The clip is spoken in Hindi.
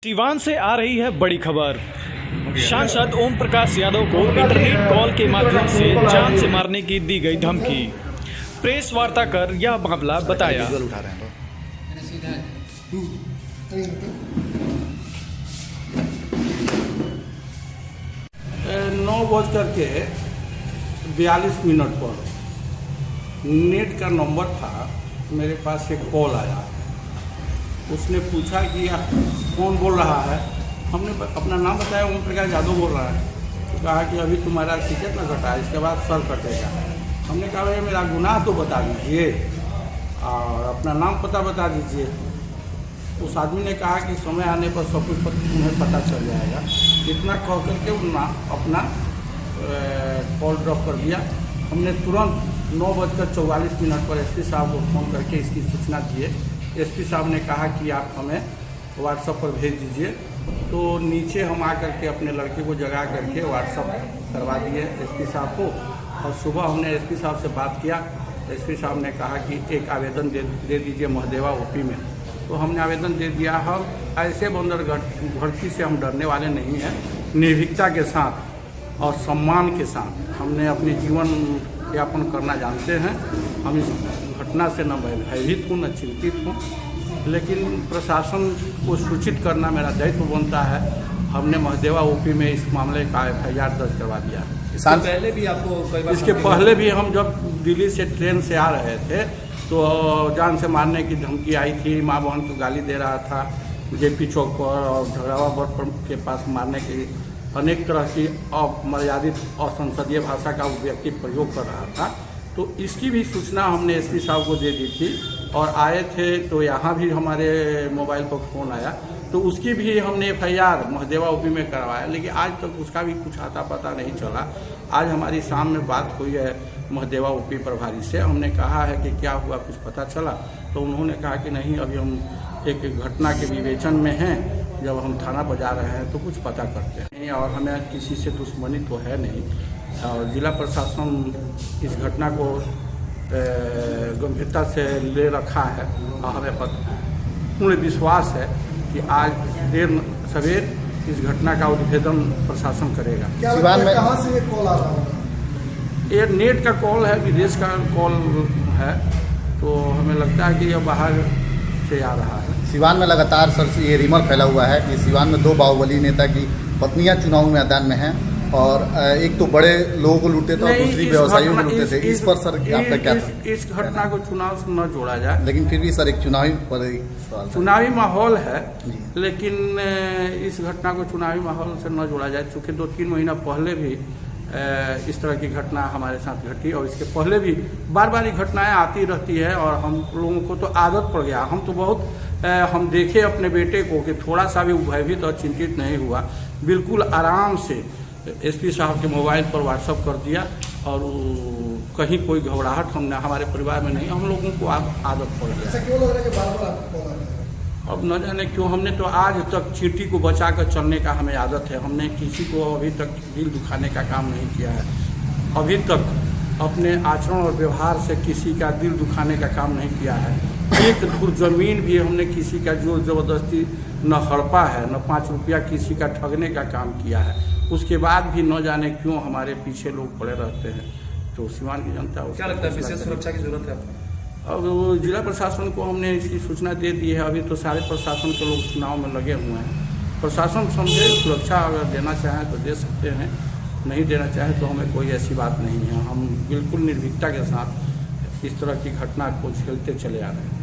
सिवान से आ रही है बड़ी खबर। सांसद ओम प्रकाश यादव को इंटरनेट कॉल के माध्यम से जान से मारने की दी गई धमकी। प्रेस वार्ता कर यह मामला बताया। 9:42 पर नेट का नंबर था, मेरे पास एक कॉल आया। उसने पूछा कि आप कौन बोल रहा है। हमने अपना नाम बताया, ओम प्रकाश यादव बोल रहा है। तो कहा कि अभी तुम्हारा टिकट ना कटा, इसके बाद सर कटेगा। हमने कहा भाई मेरा गुनाह तो बता दीजिए और अपना नाम पता बता दीजिए। उस आदमी ने कहा कि समय आने पर सब कुछ तुम्हें पता चल जाएगा। इतना कह करके अपना कॉल ड्रॉप कर दिया। हमने तुरंत 9:44 पर एसपी साहब को फ़ोन करके इसकी सूचना दिए। एसपी साहब ने कहा कि आप हमें व्हाट्सएप पर भेज दीजिए। तो नीचे हम आकर के अपने लड़के को जगा करके व्हाट्सएप करवा दिए एसपी साहब को। और सुबह हमने एसपी साहब से बात किया। एसपी साहब ने कहा कि एक आवेदन दे दीजिए महदेवा ओपी में। तो हमने आवेदन दे दिया। हम ऐसे बंदर भर्ती से हम डरने वाले नहीं हैं। निर्भीकता के साथ और सम्मान के साथ हमने अपने जीवन यापन करना जानते हैं। हम इस घटना से न भयभीत हूँ न चिंतित हूँ, लेकिन प्रशासन को सूचित करना मेरा दायित्व बनता है। हमने महदेवा ओपी में इस मामले का FIR दर्ज करवा दिया। पहले भी आपको कई बार इसके पहले भी हम जब दिल्ली से ट्रेन से आ रहे थे तो जान से मारने की धमकी आई थी। माँ बहन को गाली दे रहा था JP चौक पर और झगड़ावा बट के पास मारने की अनेक तरह की अमर्यादित असंसदीय भाषा का व्यक्ति प्रयोग कर रहा था। तो इसकी भी सूचना हमने एसपी साहब को दे दी थी और आए थे। तो यहाँ भी हमारे मोबाइल पर फ़ोन आया तो उसकी भी हमने FIR महदेवा ओपी में करवाया, लेकिन आज तक उसका भी कुछ आता पता नहीं चला। आज हमारी शाम में बात हुई है महदेवा ओपी प्रभारी से। हमने कहा है कि क्या हुआ, कुछ पता चला? तो उन्होंने कहा कि नहीं, अभी हम एक घटना के विवेचन में हैं, जब हम थाना बजा रहे हैं तो कुछ पता करते हैं। और हमें किसी से दुश्मनी तो है नहीं और जिला प्रशासन इस घटना को गंभीरता से ले रखा है और हमें पूर्ण विश्वास है कि आज देर सवेर इस घटना का उद्भेदन प्रशासन करेगा। सिवान में कहाँ से ये कॉल आ रहा है? ये नेट का कॉल है, विदेश का कॉल है। तो हमें लगता है कि यह बाहर से आ रहा है। सिवान में लगातार सर ये रिमर फैला हुआ है कि सिवान में 2 बाहुबली नेता की पत्नियां चुनाव मैदान में हैं और एक तो बड़े लोगों को लूटे थे और दूसरी व्यवसायियों को लूटे थे। इस पर सर आपका क्या? इस घटना को चुनाव से न जोड़ा जाए, लेकिन फिर भी सर एक चुनावी चुनावी माहौल है, लेकिन इस घटना को चुनावी माहौल से न जोड़ा जाए। चूँकि 2-3 महीना पहले भी इस तरह की घटना हमारे साथ घटी और इसके पहले भी बार बार ये घटनाएं आती रहती है और हम लोगों को तो आदत पड़ गया। हम तो बहुत हम देखे अपने बेटे को कि थोड़ा सा भी भयभीत और चिंतित नहीं हुआ। बिल्कुल आराम से एसपी साहब के मोबाइल पर व्हाट्सएप कर दिया और कहीं कोई घबराहट हमने हमारे परिवार में नहीं। हम लोगों को आदत पड़ गया। ऐसा क्यों लग रहा है कि बार-बार आपको कॉल आ रहा है? अब न जाने क्यों, हमने तो आज तक चींटी को बचा कर चलने का हमें आदत है। हमने किसी को अभी तक दिल दुखाने का काम नहीं किया है। अभी तक अपने आचरण और व्यवहार से किसी का दिल दुखाने का काम नहीं किया है। एक धुर जमीन भी हमने किसी का जोर जबरदस्ती न हड़पा है, न 5 रुपया किसी का ठगने का काम किया है। उसके बाद भी न जाने क्यों हमारे पीछे लोग पड़े रहते हैं। तो सिवान की जनता क्या लगता है विशेष सुरक्षा की जरूरत है? अब जिला प्रशासन को हमने इसकी सूचना दे दी है। अभी तो सारे प्रशासन के लोग चुनाव में लगे हुए हैं। प्रशासन समझे सुरक्षा अगर देना चाहें तो दे सकते हैं, नहीं देना चाहें तो हमें कोई ऐसी बात नहीं है। हम बिल्कुल निर्भीकता के साथ इस तरह की घटना को झेलते चले आ रहे हैं।